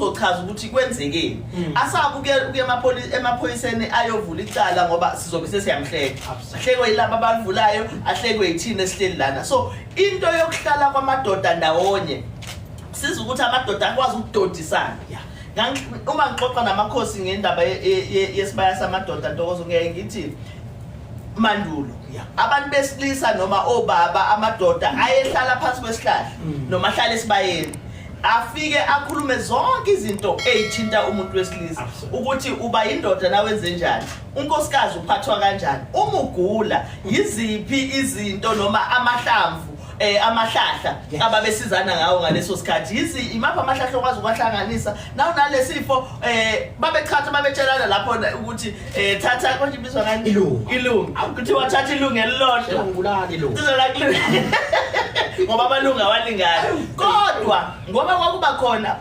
uzochaza ukuthi kwenzekeni asabuke emaphoyiseni ayovula icala ngoba sizobe sesiyamhleka ahlekwe yilabo abavulayo ahlekwe yithina esihleli lana so into yokuhlala kwamadoda ndawonye siza ukuthi amadoda akwazi ukudodisana uma ngixoxa namakhosi ngendaba yesibaya samadoda Ntokozo ngeke ngithi mandulo abantu besilisa noma obaba amadoda ayehlala phansi kwesihlahla noma ahlala esibayeni afike akhulume zonke izinto ezithinta umuntu wesilisa ukuthi uba indoda nawenze njani unkosikazi uphathwa kanjani uma ugula yiziphi izinto noma amahlamvu amahlahla ababesizana ngawo ngaleso sikhathi imapha amahlahla okwazi ukwahlanganisa nawo nalesifo babechatha babetshelana lapho ukuthi thatha konje ibizwa ngani ilungu ukuthi wathatha ilungu elilodwa ngibulala ilungu ngoba amalungu awalingana kodwa ngoba kwakuba khona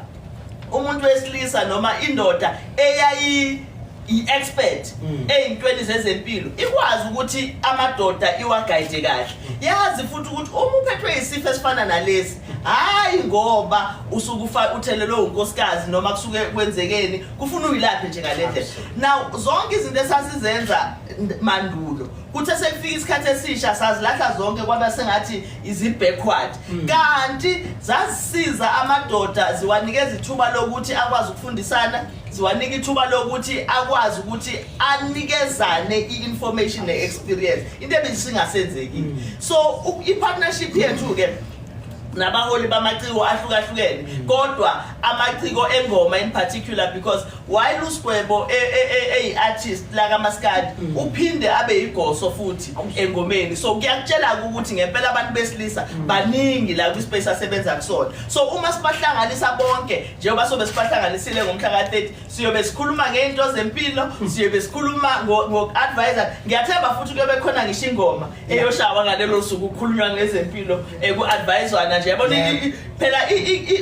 umuntu wesilisa noma indoda eyayi i-expert eyintweni zezempilo ikwazi ukuthi amadoda iwagayide kahle yazi futhi ukuthi uma uphethwe isifo esifana nalesi hayi ngoba usukufa uthelelwe unkosikazi noma kusuke kwenzekeni kufuna uyilaphe nje ngalendlela now zonke izinto esasizenza mandulo kuthe sekufika isikhathi esisha sazilahla zonke kwaba sengathi izi-backward kanti zasisiza amadoda ziwanikeza ithuba lokuthi akwazi ukufundisana ziwanika ithuba lokuthi akwazi ukuthi anikezane i-information ne-experience into ebisingasenzeki so i-partnership yethu ke nabaholi bamaciko ahlukahlukene kodwa amaciko engoma in particular because while uSgwebo artist la kaMaskadi uphinde abe igoso futhi engomeni so kuyakutshela ukuthi ngempela abantu besilisa baningi la ku space asebenza kusona so uma sibahlanganisa bonke njengoba sobe sibahlanganisile ngomhla ka30 siyobe sikhuluma ngeinto zempilo siyobe sikhuluma ngo-advisor ngiyathemba futhi kuyobe khona ngisho ingoma eyoshawa ngalelo suku ukukhulunywa ngezempilo ku-advisor nje yabona phela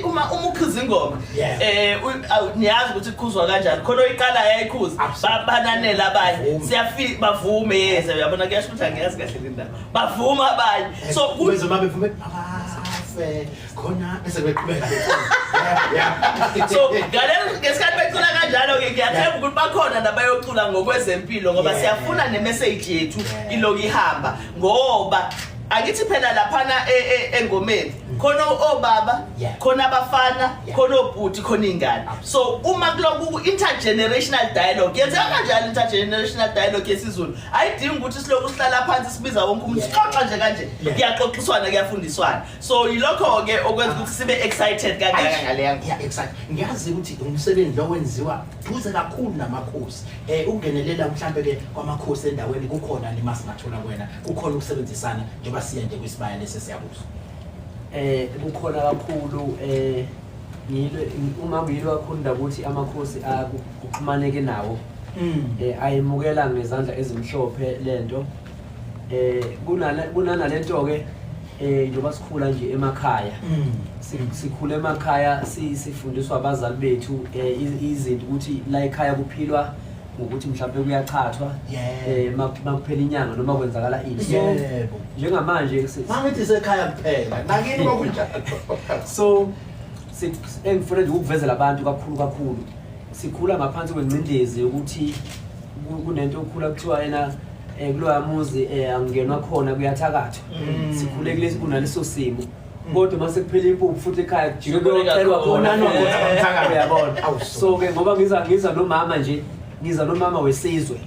uma ukhuza ingoma niyazi ukuthi ikhuzwa kanjani khona oyiqala yayikhuza babananela abanye siyafika bavume yeze uyabona kuyasho ukuthi angiyazi kahle le ndaba bavuma abanye so kwenza uma bevume khona bese beqhubeka so ngesikhathi becula kanjalo ke ngiyathemba ukuthi bakhona nabayocula ngokwezempilo ngoba siyafuna nemessage yethu iloku ihamba ngoba akithi phela laphana engomeni khona obaba khona abafana khona obhuti khona ingane so uma kuloku intergenerational dialogue yenza kanjani intergenerational dialogue yesiZulu ayidingi ukuthi siloku sihlala phansi sibiza wonke umuntu sixoxa nje kanje kuyaxoxiswana kuyafundiswana so yilokho ke okwenza ukuthi sibe excited kangaka ngaleya excited ngiyazi ukuthi umsebenzi lo wenziwa duze kakhulu namakhosi ukungenelela mhlambe ke kwamakhosi endaweni kukhona limasingathola kuwena kukhona ukusebenzisana njengoba siya nje kwisibaya lesi siyabuza kukhona kakhulu uma ngiyilo kakhulu ndakuthi amakhosi akuxhumaneke nawo ayemukela ngezandla ezimhlophe lento kunana lento ke njengoba sikhula nje emakhaya sikhule emakhaya sifundiswa abazali bethu izinto ukuthi la ekhaya kuphilwa ngokuthi mhlawumbe kuyachathwa makuphela inyanga noma kwenzakala ini yebo njengamanje mangithi sekhaya kuphela nakini kwakunjalo so engifuna nje ukuvezela abantu kakhulu sikhula ngaphansi kwencindezi ukuthi kunento okukhula kuthiwa yena kuloya muzi angenwa khona kuyathakathwa sikhule kulesi kunaleso simo kodwa mase kuphela impuphu futhi ekhaya jike kuyochelwa khona uyabona so ke ngoba ngiza nomama nje ngiza nomama wesizwe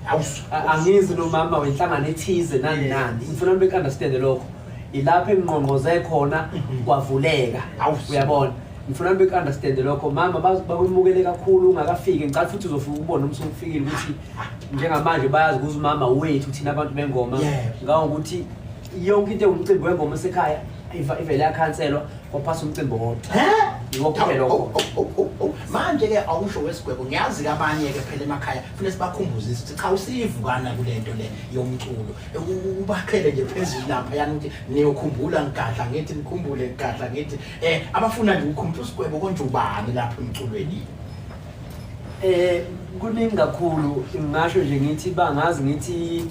angizi nomama wenhlangano ethize nani ngifuna ube understand lokho ilapha engqonqoze khona kwavuleka uyabona ngifuna ube understand lokho mama bakwemukele kakhulu ungakafiki ngicela futhi uzofika ubone umsuku ufikile ukuthi njengamanje bayazi ukuthi umama wethu thina abantu bengoma ngawo ukuthi yonke into umcimbi wengoma esekhaya ivele yakhanselwa kwaphasa umcimbi wodwa yokho lokho manje ke awusho weSgwebo ngiyazi kabanye ke phela emakhaya kufanele sibakhumbuzise ukuthi cha usivukana kulento le yomculo ubakhele nje phezulu lapha yani ukuthi niyokhumbula ngigadla ngithi nikhumbule ngigadla ngithi abafuna nje ukukhumbula uSgwebo konje ubani lapha emculweni kuningi kakhulu ngisho nje ngithi bangazi ngithi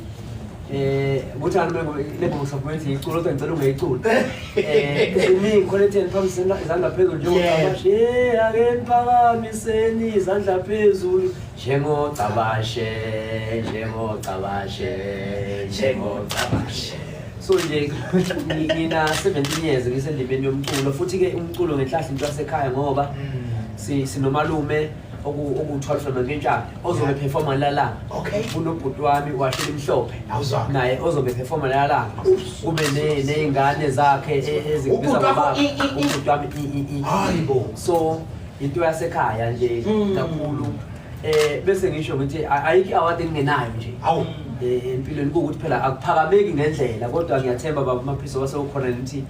ukuthi lebo ngisabwenza iculo kodwa ngicela ungeyiculo ini quality and pumps izandla phezulu njengocabashe ake niphakamiseni izandla phezulu njengocabashe so nje ngina 17 years ngisendibeni yomculo futhi ke umculo ngenhlahla into yasekhaya ngoba sinomalume oku-12 nankentshana ozobe performa lalanga unobhuti wami washela imhlophe naye ozobe performa lalanga kube ney'ngane zakhe ezikubiza ngobaba ubhuti wami so into yasekhaya nje kakhulu bese ngisho ngithi ayikho i-award engingenayo nje empilweni kuwukuthi phela akuphakameki ngendlela kodwa ngiyathemba baba amaphristo wasekukhona nithi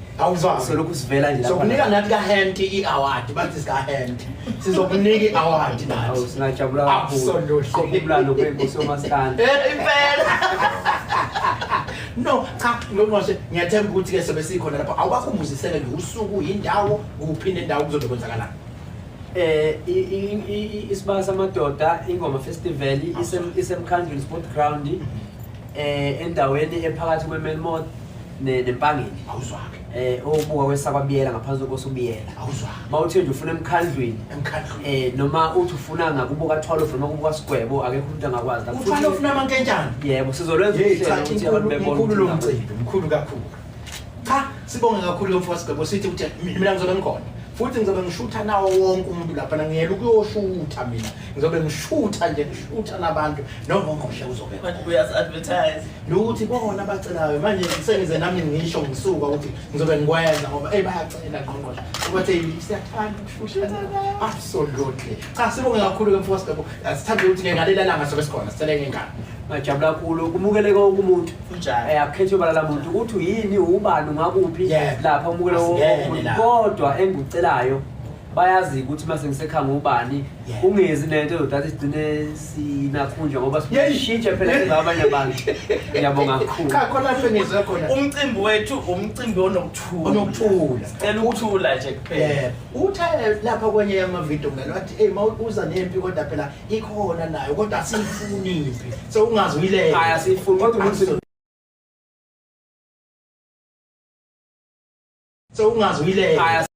solokhu sivela nje sokunika nathi ka-hand i-award bathi sika-hand sizokunika i-award nathi singajabula kakhulu qobulalo kwenkosi yomaskandi impela no cha ngokungase ngiyathemba ukuthi-ke sobe sikhona lapho awubakhumbuzisele nje usuku yindawo kuphinde indawo kuzobe kwenzakalani isibaya samadoda ingoma festival isemkhandlweni sport ground endaweni ephakathi kwemelmot nempangeni obuka kwesakwabiyela ngaphansi kokosubiyela mawuthi nje ufuna emkhandlweni noma uthi ufuna ngakubuka 12 noma kubuka uSgwebo akekho umuntu angakwazi ufuna ufuna amankentshana yebo sizolwenza uhlelo ukuthi abantu bebone lo mcimbi mkhulu kakhulu cha sibonge kakhulu lo mfowethu uSgwebo sithi ukuthi mina ngizobe ngikhona futhi ngizobe ngishutha nawo wonke umuntu lapha ngiyela ukuyoshutha mina ngizobe ngishutha nje ngishutha nabantu nongqongqoshe uzobe uyas-advertise nokuthi bona abacelayo manje sengize nami ngisho ngisuka ukuthi ngizobe ngikwenza ngoba bayacela ngqongqoshe ukuthi siyathanda ukushutha absolutely cha sibonge kakhulu ke mfowethu Sgwebo sithanda ukuthi ngelalela langa sobe sikhona sitheleke ngani ngajabula kakhulu kumukeleke wonke umuntu akukhethi ubala la muntu ukuthi uyini ubani ngakuphi lapha umukele wonke kodwa engikucelayo bayazi ukuthi mase ngisekhanga ubani ungezi nento ezodathi sigcine sinakhunjwa ngoba siyishintshe phela ngabanye abantu ngiyabonga kakhulu khona lapho ngizwe khona umcimbi wethu umcimbi onokuthula cela ukuthula nje kuphela uthe lapha kwenye yamavidiyo ngalo wathi hey mawuza nempi kodwa phela ikhona nayo kodwa asiyifuni impi so ungazi uyileke asiyifuni kodwa ukuthi so ungazi uyileke